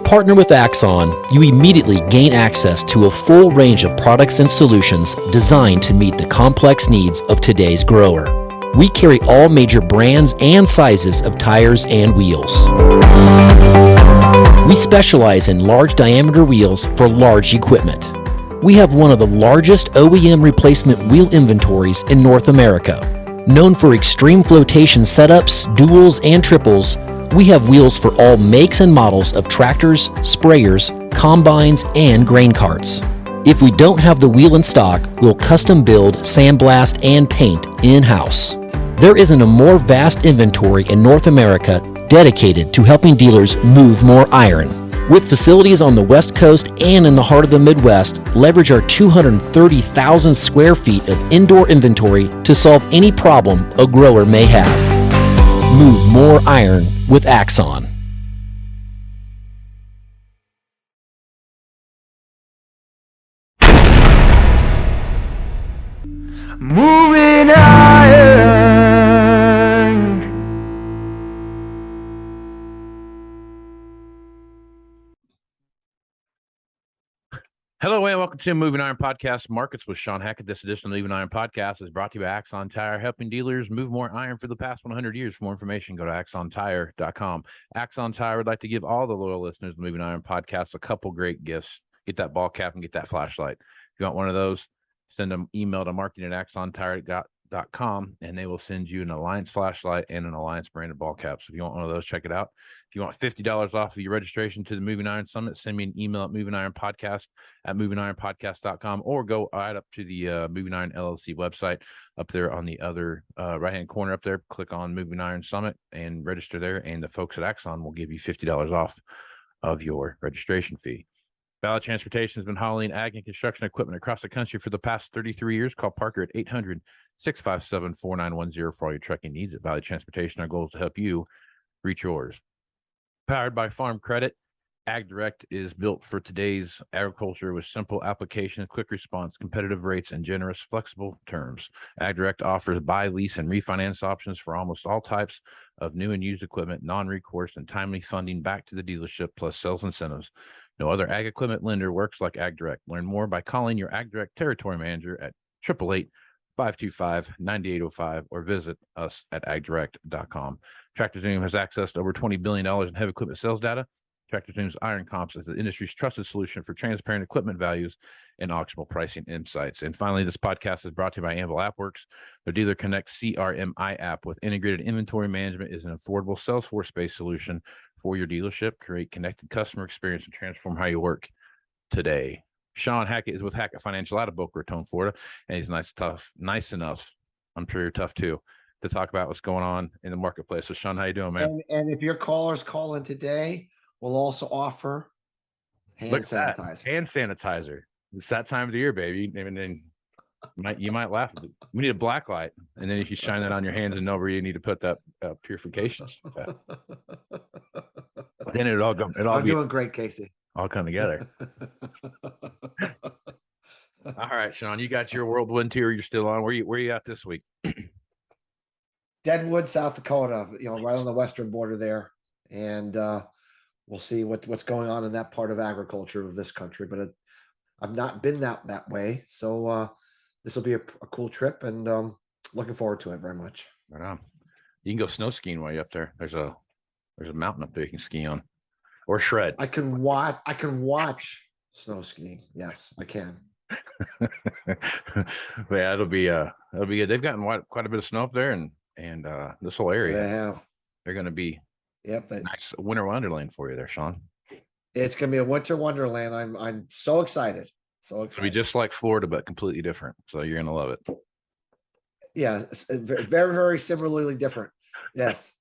partner with Axon, you immediately gain access to a full range of products and solutions designed to meet the complex needs of today's grower. We carry all major brands and sizes of tires and wheels. We specialize in large diameter wheels for large equipment. We have one of the largest OEM replacement wheel inventories in North America. Known for extreme flotation setups, duals, and triples, we have wheels for all makes and models of tractors, sprayers, combines, and grain carts. If we don't have the wheel in stock, we'll custom build, sandblast, and paint in-house. There isn't a more vast inventory in North America dedicated to helping dealers move more iron. With facilities on the West Coast and in the heart of the Midwest, leverage our 230,000 square feet of indoor inventory to solve any problem a grower may have. Move more iron with Axon. Moving iron. Hello and welcome to Moving Iron Podcast Markets with Shawn Hackett. This edition of the Moving Iron Podcast is brought to you by Axon Tire, helping dealers move more iron for the past 100 years. For more information, go to axontire.com. Axon Tire would like to give all the loyal listeners of the Moving Iron Podcast a couple great gifts. Get that ball cap and get that flashlight. If you want one of those, send them email to marketing@axontire.com and they will send you an Alliance flashlight and an Alliance branded ball cap. So if you want one of those, check it out. If you want $50 off of your registration to the Moving Iron Summit, send me an email at movingironpodcast@movingironpodcast.com or go right up to the Moving Iron LLC website up there on the other right-hand corner up there. Click on Moving Iron Summit and register there, and the folks at Axon will give you $50 off of your registration fee. Valley Transportation has been hauling ag and construction equipment across the country for the past 33 years. Call Parker at 800-657-4910 for all your trucking needs. At Valley Transportation, our goal is to help you reach yours. Powered by Farm Credit, Ag Direct is built for today's agriculture with simple application, quick response, competitive rates, and generous, flexible terms. Ag Direct offers buy, lease, and refinance options for almost all types of new and used equipment, non-recourse, and timely funding back to the dealership, plus sales incentives. No other ag equipment lender works like Ag Direct. Learn more by calling your Ag Direct territory manager at 888-525-9805 or visit us at agdirect.com. Tractor Zoom has access to over $20 billion in heavy equipment sales data. Tractor Zoom's Iron Comps is the industry's trusted solution for transparent equipment values and auctionable pricing insights. And finally, this podcast is brought to you by Anvil AppWorks. The Dealer Connect CRMI app with integrated inventory management is an affordable Salesforce-based solution for your dealership. Create connected customer experience and transform how you work today. Shawn Hackett is with Hackett Financial out of Boca Raton, Florida, and he's nice enough. I'm sure you're tough too, to talk about what's going on in the marketplace. So, Shawn, how you doing, man? And if your callers call in today, we'll also offer hand sanitizer. Hand sanitizer. It's that time of the year, baby. And then you might laugh. We need a black light, and then if you shine that on your hands and know where you need to put that purification. Then it'll all go. I'm doing great, Casey. All come together. All right, Shawn, you got your whirlwind tour. You're still on. Where you at this week? Deadwood, South Dakota. Right on the western border there, and we'll see what's going on in that part of agriculture of this country. But I've not been that way, so this will be a cool trip, and looking forward to it very much. Right on. You can go snow skiing while you're up there. There's a mountain up there you can ski on, or shred. I can watch snow skiing. Yes, I can. Yeah, it'll be good. They've gotten quite a bit of snow up there, and this whole area. They have. They're going to be. Yep. Nice winter wonderland for you there, Shawn. It's going to be a winter wonderland. I'm so excited. It'll be just like Florida, but completely different. So you're going to love it. Yeah, very, very similarly different. Yes.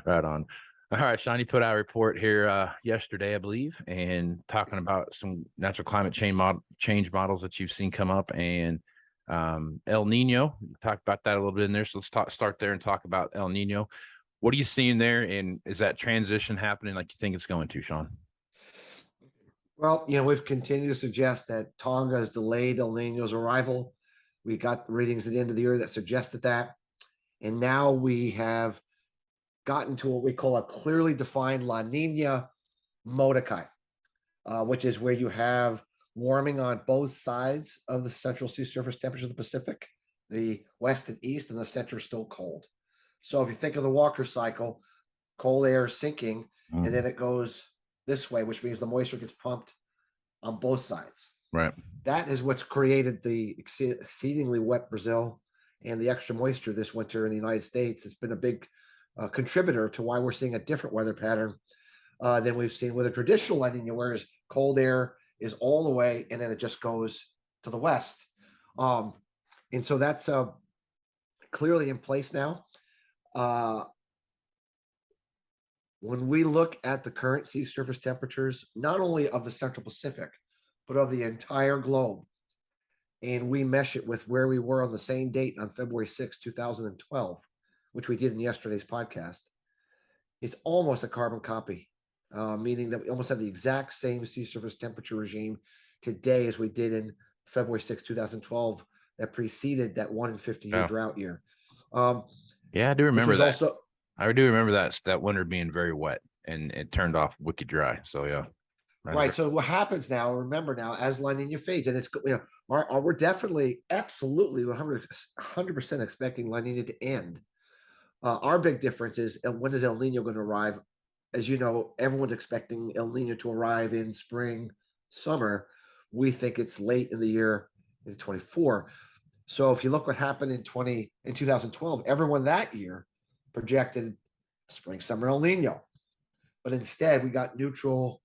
Right on. All right, Shawn, you put out a report here yesterday, I believe, and talking about some natural climate change models that you've seen come up, and El Nino. Talked about that a little bit in there. So let's start there and talk about El Nino. What are you seeing there, and is that transition happening like you think it's going to, Shawn? Well, we've continued to suggest that Tonga has delayed El Nino's arrival. We got the readings at the end of the year that suggested that. And now we have gotten to what we call a clearly defined La Nina. Mordecai, which is where you have warming on both sides of the central sea surface temperature of the Pacific, the west and east, and the center still cold. So if you think of the Walker cycle, cold air sinking, and then it goes this way, which means the moisture gets pumped on both sides. Right. That is what's created the exceedingly wet Brazil and the extra moisture this winter in the United States. It's been a big contributor to why we're seeing a different weather pattern than we've seen with a traditional La Nina, whereas cold air is all the way and then it just goes to the west. And so that's clearly in place now. When we look at the current sea surface temperatures, not only of the Central Pacific, but of the entire globe, and we mesh it with where we were on the same date on February 6, 2012, which we did in yesterday's podcast, it's almost a carbon copy, meaning that we almost have the exact same sea surface temperature regime today as we did in February 6, 2012, that preceded that 1 in 50-year drought year. Yeah, I do remember that. Also, I do remember that winter being very wet and it turned off wicked dry. So yeah. Right. So what happens now, remember now, as La Nina fades, and it's, we're definitely, absolutely 100% expecting La Nina to end. Our big difference is when is El Nino going to arrive? As you know, everyone's expecting El Nino to arrive in spring, summer. We think it's late in the year in 24. So if you look what happened in 2012, everyone that year projected spring, summer El Nino. But instead, we got neutral,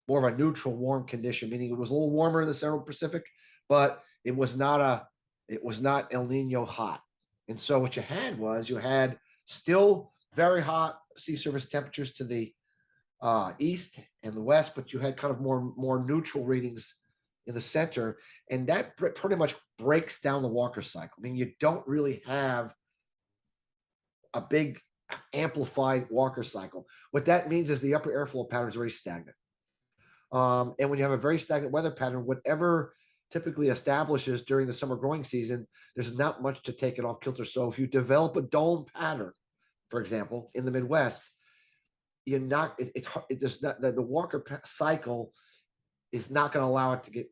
more of a neutral warm condition, meaning it was a little warmer in the Central Pacific, but it was not El Nino hot. And so what you had still very hot sea surface temperatures to the east and the west, but you had kind of more neutral readings in the center, and that pretty much breaks down the Walker cycle. I mean, you don't really have a big amplified Walker cycle. What that means is the upper airflow pattern is very stagnant. And when you have a very stagnant weather pattern, whatever typically establishes during the summer growing season, there's not much to take it off kilter. So if you develop a dome pattern, for example, in the Midwest, you're not, it's just not, the Walker cycle is not going to allow it to get,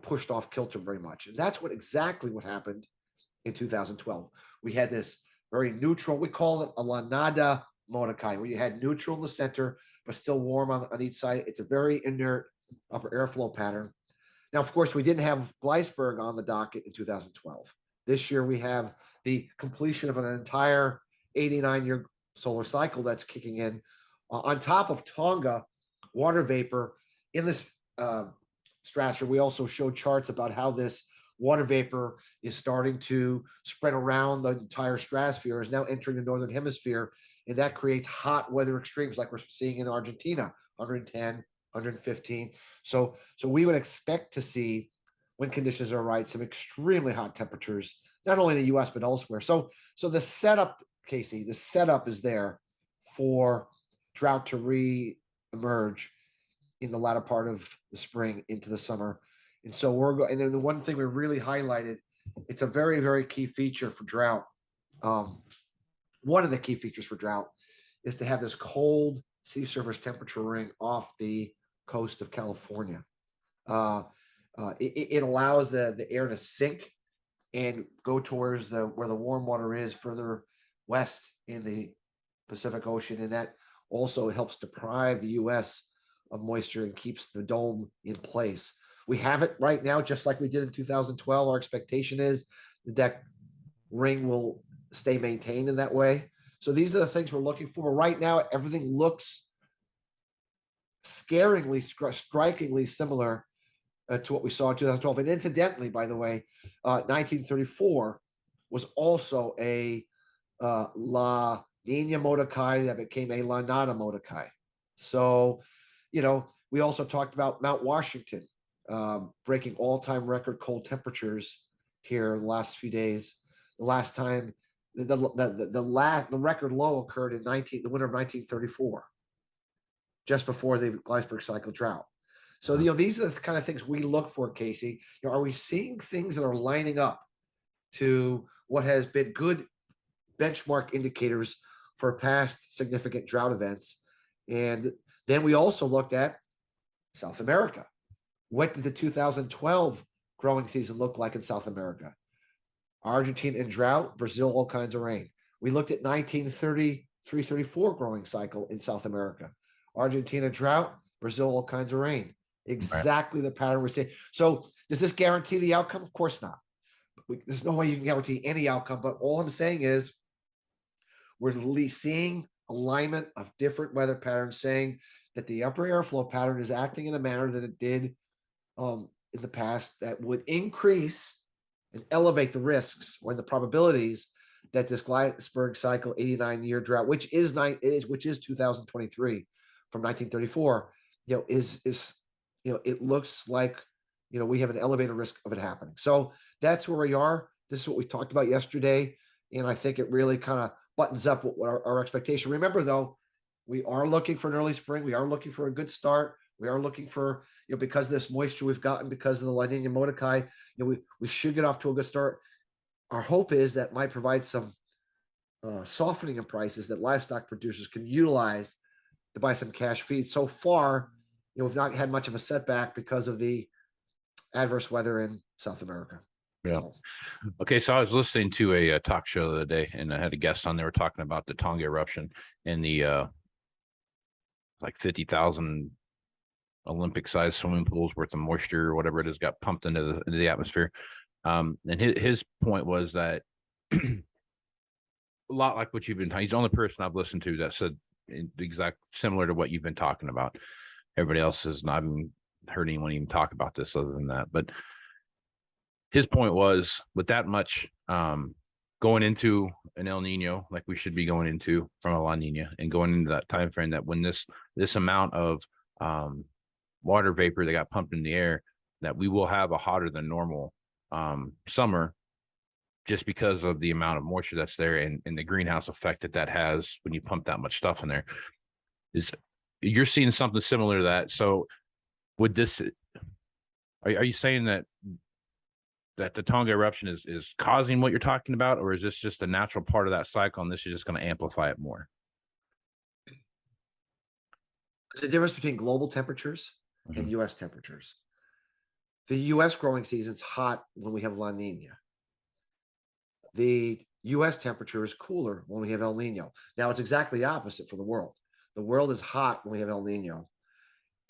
pushed off kilter very much. And that's exactly what happened in 2012. We had this very neutral, we call it a La Nada Mordecai, where you had neutral in the center, but still warm on each side. It's a very inert upper airflow pattern. Now, of course, we didn't have Gleisberg on the docket in 2012. This year, we have the completion of an entire 89-year solar cycle that's kicking in. On top of Tonga, water vapor in this stratosphere, we also showed charts about how this water vapor is starting to spread around the entire stratosphere, is now entering the northern hemisphere, and that creates hot weather extremes like we're seeing in Argentina, 110, 115. So we would expect to see, when conditions are right, some extremely hot temperatures, not only in the U.S. but elsewhere. So the setup, Casey, the setup is there for drought to re-emerge in the latter part of the spring into the summer. And so and then the one thing we really highlighted, it's a very, very key feature for drought. One of the key features for drought is to have this cold sea surface temperature ring off the coast of California. It allows the air to sink and go towards where the warm water is further west in the Pacific Ocean, and that also helps deprive the U.S. of moisture and keeps the dome in place. We have it right now, just like we did in 2012. Our expectation is that ring will stay maintained in that way. So these are the things we're looking for. Right now, everything looks scaringly, strikingly similar to what we saw in 2012. And incidentally, by the way, 1934 was also a La Nina Mordecai that became a La Nada Mordecai. So, we also talked about Mount Washington breaking all-time record cold temperatures here the last few days. The last time, the record low occurred in the winter of 1934, just before the Gleisberg cycle drought. So, these are the kind of things we look for, Casey. Are we seeing things that are lining up to what has been good benchmark indicators for past significant drought events? And Then we also looked at South America. What did the 2012 growing season look like in South America? Argentina in drought, Brazil, all kinds of rain. We looked at 1933-34 growing cycle in South America. Argentina drought, Brazil, all kinds of rain. Exactly the pattern we're seeing. So does this guarantee the outcome? Of course not. There's no way you can guarantee any outcome, but all I'm saying is we're at least seeing alignment of different weather patterns saying that the upper airflow pattern is acting in a manner that it did in the past that would increase and elevate the risks or the probabilities that this Glasberg cycle 89-year drought, which is 2023 from 1934, it looks like we have an elevated risk of it happening. So that's where we are. This is what we talked about yesterday, and I think it really kind of buttons up what our expectation. Remember, though, we are looking for an early spring. We are looking for a good start. We are looking for, because of this moisture we've gotten, because of the La Nina Mordecai, we should get off to a good start. Our hope is that might provide some softening in prices that livestock producers can utilize to buy some cash feed. So far, we've not had much of a setback because of the adverse weather in South America. Yeah. Okay. So I was listening to a talk show the other day, and I had a guest on. They were talking about the Tonga eruption and the like 50,000 Olympic-sized swimming pools worth of moisture or whatever it is got pumped into the atmosphere. And his point was that a lot like what you've been talking. He's the only person I've listened to that said exact similar to what you've been talking about. Everybody else has not even heard anyone even talk about this other than that. But his point was, with that much going into an El Nino, like we should be going into from a La Nina, and going into that time frame, that when this amount of water vapor that got pumped in the air, that we will have a hotter than normal summer, just because of the amount of moisture that's there and the greenhouse effect that has when you pump that much stuff in there. You're seeing something similar to that. So would this, are you saying that the Tonga eruption is causing what you're talking about, or is this just a natural part of that cycle and this is just going to amplify it more? There's a difference between global temperatures and U.S. temperatures. The U.S. growing season's hot when we have La Nina. The U.S. temperature is cooler when we have El Nino. Now, it's exactly opposite for the world. The world is hot when we have El Nino,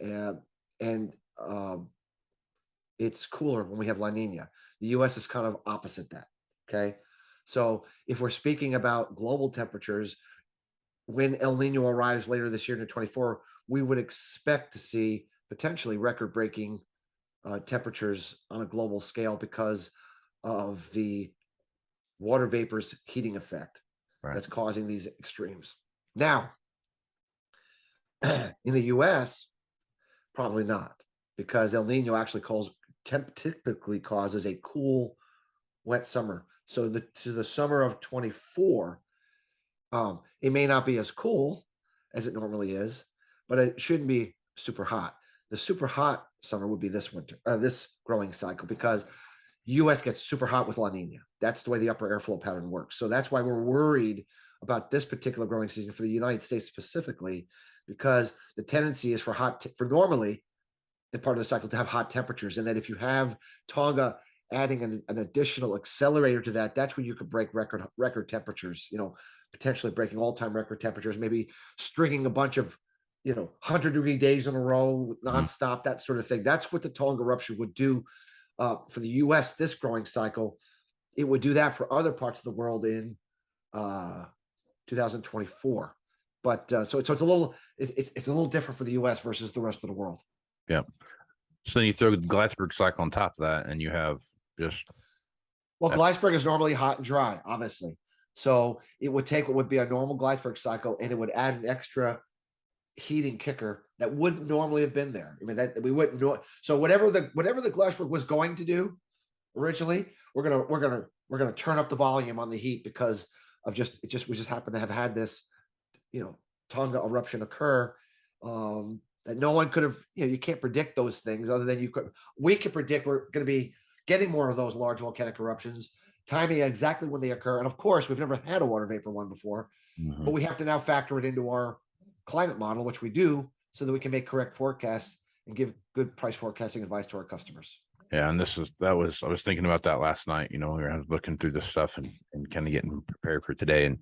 and it's cooler when we have La Nina. The U.S. is kind of opposite that, okay? So if we're speaking about global temperatures, when El Nino arrives later this year in 2024, we would expect to see potentially record-breaking temperatures on a global scale because of the water vapor's heating effect that's causing these extremes. Now, in the U.S., probably not, because El Nino actually typically causes a cool, wet summer. So the summer of 24, it may not be as cool as it normally is, but it shouldn't be super hot. The super hot summer would be this winter, this growing cycle, because U.S. gets super hot with La Nina. That's the way the upper airflow pattern works. So that's why we're worried about this particular growing season for the United States specifically, because the tendency is for normally the part of the cycle to have hot temperatures, and that if you have Tonga adding an additional accelerator to that, that's when you could break record temperatures. Potentially breaking all-time record temperatures, maybe stringing a bunch of 100-degree days in a row nonstop, that sort of thing. That's what the Tonga eruption would do for the U.S. this growing cycle. It would do that for other parts of the world in 2024. But so it's a little different for the U.S. versus the rest of the world. Yeah. So then you throw the Glasberg cycle on top of that, and you have just Glasberg is normally hot and dry, obviously. So it would take what would be a normal Glasberg cycle, and it would add an extra heating kicker that wouldn't normally have been there. I mean, that we wouldn't know. So whatever the Glasberg was going to do originally, we're gonna turn up the volume on the heat because of we just happen to have had this Tonga eruption occur that no one could have. You can't predict those things other than we can predict we're going to be getting more of those large volcanic eruptions, timing exactly when they occur. And of course, we've never had a water vapor one before, but we have to now factor it into our climate model, which we do, so that we can make correct forecasts and give good price forecasting advice to our customers. Yeah, and I was thinking about that last night. I was looking through this stuff and kind of getting prepared for today, and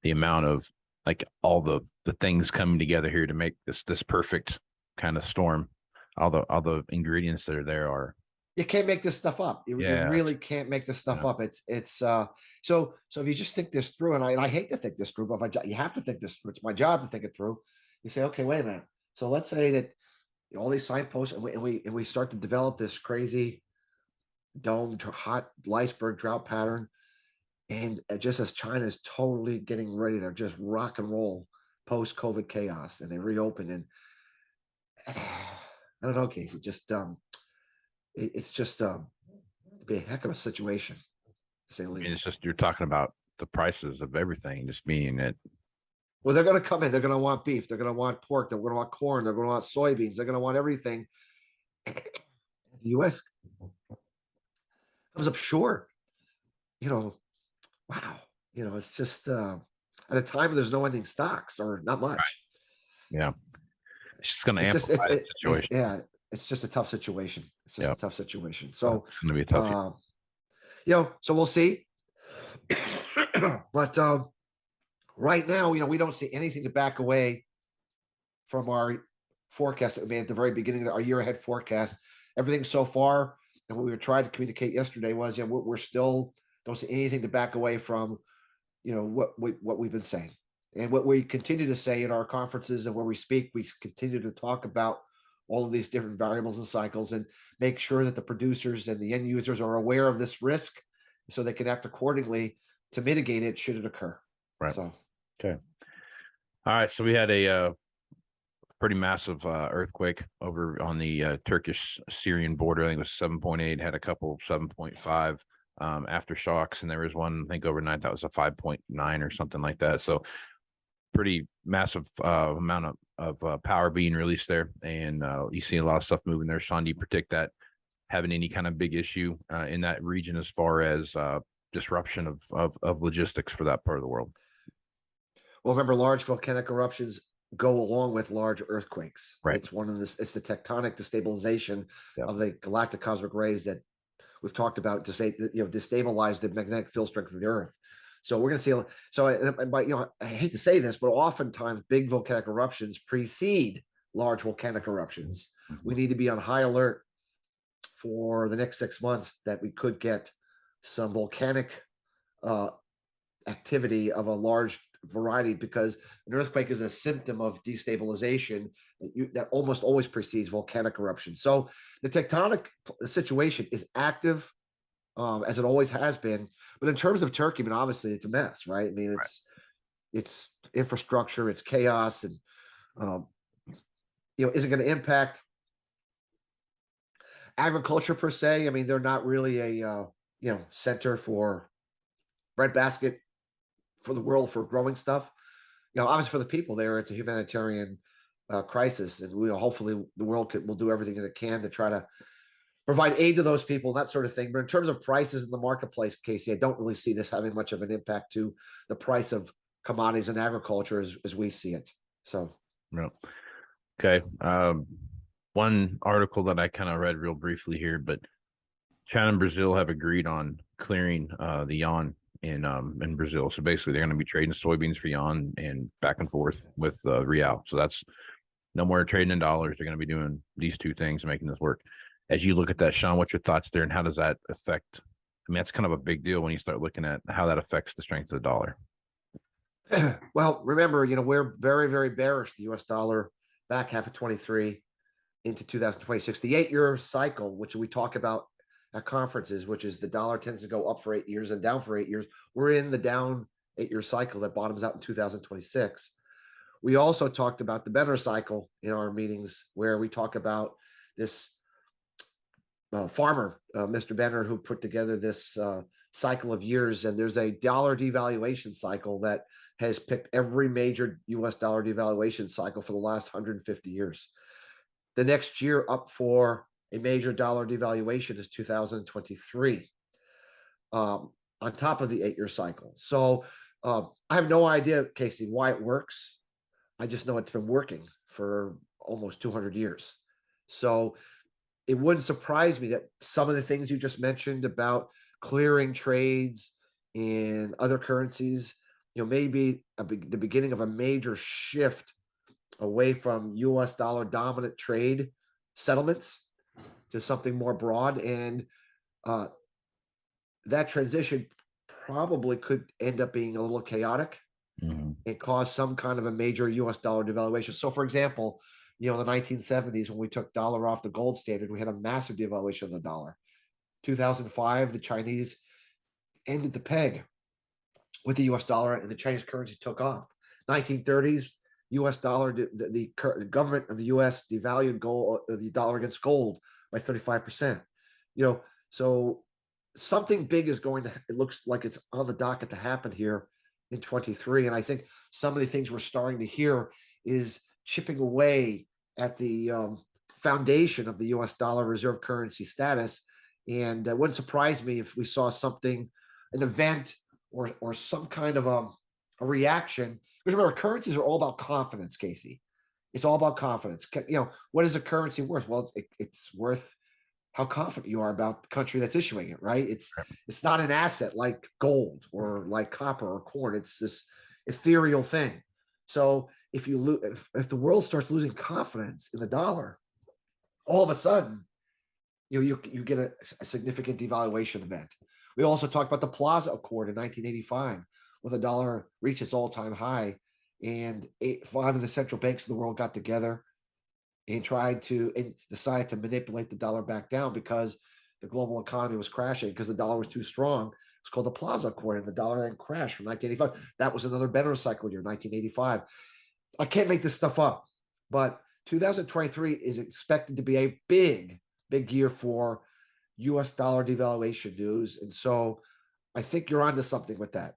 the amount of like all the things coming together here to make this perfect kind of storm. All the ingredients that are there are. You can't make this stuff up. You really can't make this stuff up. It's so if you just think this through, and I hate to think this through, but you have to think this through. It's my job to think it through. You say, okay, wait a minute. So let's say that all these signposts, and we start to develop this crazy domed hot iceberg drought pattern, and just as China is totally getting ready to just rock and roll post COVID chaos, and they reopen, and I don't know, Casey, just it's just be a heck of a situation, to say the least. It's just, you're talking about the prices of everything just being it. Well, they're going to come in. They're going to want beef. They're going to want pork. They're going to want corn. They're going to want soybeans. They're going to want everything. The U.S. comes up short. Wow. It's just at a time when there's no ending stocks or not much. Right. Yeah. It's just going to amplify the situation. Yeah. It's just a tough situation. It's just a tough situation. So it's going to be a tough. So we'll see. But right now, we don't see anything to back away from our forecast that we made at the very beginning of our year ahead forecast. Everything so far, and what we were trying to communicate yesterday was, we're still don't see anything to back away from, what we've been saying. And what we continue to say in our conferences and where we speak, we continue to talk about all of these different variables and cycles, and make sure that the producers and the end users are aware of this risk so they can act accordingly to mitigate it should it occur. Right. So, okay. All right. So we had a pretty massive earthquake over on the Turkish-Syrian border. I think it was 7.8, had a couple 7.5 aftershocks, and there was one, I think, overnight that was a 5.9 or something like that. So pretty massive amount of power being released there, and you see a lot of stuff moving there. Shawn, do you predict that having any kind of big issue in that region as far as disruption of logistics for that part of the world? Well, remember, large volcanic eruptions go along with large earthquakes. Right. It's it's the tectonic destabilization of the galactic cosmic rays that we've talked about to say, destabilize the magnetic field strength of the Earth. So we're going to see. So, but I hate to say this, but oftentimes big volcanic eruptions precede large volcanic eruptions. We need to be on high alert for the next 6 months that we could get some volcanic activity of a large variety, because an earthquake is a symptom of destabilization that almost always precedes volcanic eruption. So the tectonic situation is active, as it always has been. But in terms of Turkey, obviously it's a mess, right? It's infrastructure, it's chaos, and is it going to impact agriculture per se? They're not really a center for breadbasket for the world for growing stuff. Obviously for the people there, it's a humanitarian crisis, and hopefully the world will do everything that it can to try to provide aid to those people, that sort of thing. But in terms of prices in the marketplace, Casey, I don't really see this having much of an impact to the price of commodities and agriculture as we see it. So, no. Okay. One article that I kind of read real briefly here, but China and Brazil have agreed on clearing the yuan in Brazil. So basically, they're going to be trading soybeans for yuan and back and forth with real. So that's no more trading in dollars. They're going to be doing these two things, making this work. As you look at that, Shawn, what's your thoughts there, and how does that affect? That's kind of a big deal when you start looking at how that affects the strength of the dollar. Well, remember, we're very, very bearish the U.S. dollar back half of 23 into 2026. The 8-year cycle, which we talk about at conferences, which is the dollar tends to go up for 8 years and down for 8 years. We're in the down 8-year cycle that bottoms out in 2026. We also talked about the better cycle in our meetings, where we talk about this farmer, Mr. Benner, who put together this cycle of years. And there's a dollar devaluation cycle that has picked every major U.S. dollar devaluation cycle for the last 150 years. The next year up for a major dollar devaluation is 2023, on top of the 8-year cycle. So I have no idea, Casey, why it works. I just know it's been working for almost 200 years. So it wouldn't surprise me that some of the things you just mentioned about clearing trades in other currencies, maybe the beginning of a major shift away from US dollar dominant trade settlements to something more broad. And that transition probably could end up being a little chaotic and cause some kind of a major US dollar devaluation. So for example, in the 1970s, when we took dollar off the gold standard, we had a massive devaluation of the dollar. 2005, the Chinese ended the peg with the US dollar and the Chinese currency took off. 1930s, US dollar, the government of the US devalued the dollar against gold by 35%. So something big is it looks like it's on the docket to happen here in 23. And I think some of the things we're starting to hear is chipping away at the foundation of the US dollar reserve currency status. And it wouldn't surprise me if we saw something, an event or some kind of a reaction. Because remember, currencies are all about confidence, Casey. It's all about confidence. What is a currency worth? Well, it's worth how confident you are about the country that's issuing it, right? It's not an asset like gold or like copper or corn. It's this ethereal thing. So if the world starts losing confidence in the dollar, all of a sudden, you get a significant devaluation event. We also talked about the Plaza Accord in 1985, when the dollar reached its all-time high, and 5 of the central banks in the world got together and decided to manipulate the dollar back down because the global economy was crashing because the dollar was too strong. It's called the Plaza Accord, and the dollar then crashed from 1985. That was another better cycle year, 1985. I can't make this stuff up, but 2023 is expected to be a big year for US dollar devaluation news. And so I think you're onto something with that.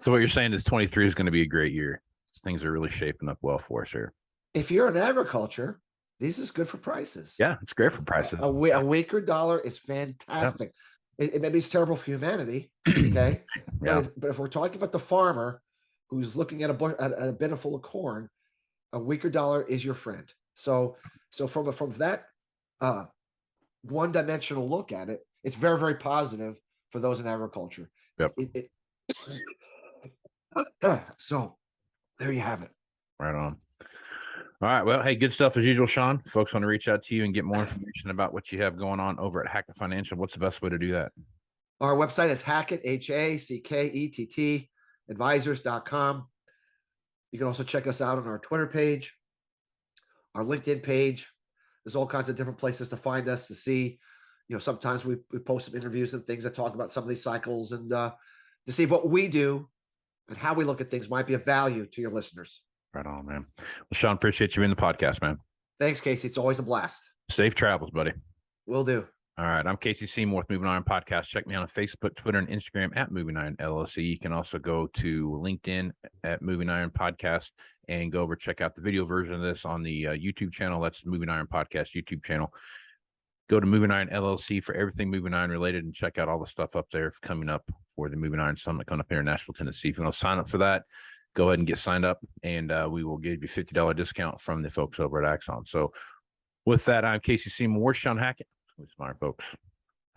So what you're saying is 23 is going to be a great year. Things are really shaping up well for us here. If you're in agriculture, this is good for prices. Yeah, it's great for prices. A weaker dollar is fantastic. It maybe it's terrible for humanity. Okay. Yeah. But if we're talking about the farmer who's looking at a bin full of corn, a weaker dollar is your friend. So from that one-dimensional look at it, it's very, very positive for those in agriculture. Yep. So there you have it. Right on. All right. Well, hey, good stuff as usual, Shawn. Folks want to reach out to you and get more information about what you have going on over at Hackett Financial. What's the best way to do that? Our website is Hackett, Hackett, advisors.com. You can also check us out on our Twitter page, our LinkedIn page. There's all kinds of different places to find us, to see. Sometimes we post some interviews and things that talk about some of these cycles, and to see what we do and how we look at things might be of value to your listeners. Right on, man. Well, Shawn, appreciate you being the podcast, man. Thanks, Casey. It's always a blast. Safe travels, buddy. Will do. All right. I'm Casey Seymour with Moving Iron Podcast. Check me out on Facebook, Twitter, and Instagram at Moving Iron LLC. You can also go to LinkedIn at Moving Iron Podcast and go over check out the video version of this on the YouTube channel. That's Moving Iron Podcast YouTube channel. Go to Moving Iron LLC for everything Moving Iron related and check out all the stuff up there coming up for the Moving Iron Summit coming up here in Nashville, Tennessee. If you want to sign up for that, go ahead and get signed up, and we will give you a $50 discount from the folks over at Axon. So with that, I'm Casey Seymour, Shawn Hackett. With Iron folks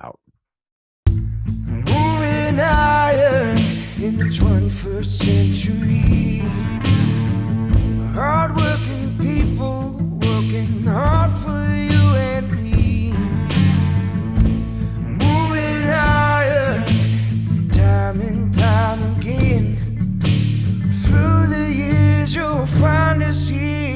out. Moving iron in the 21st century. Hard-working people working hard for you and me. Moving iron, time and time again. Through the years you'll find us here.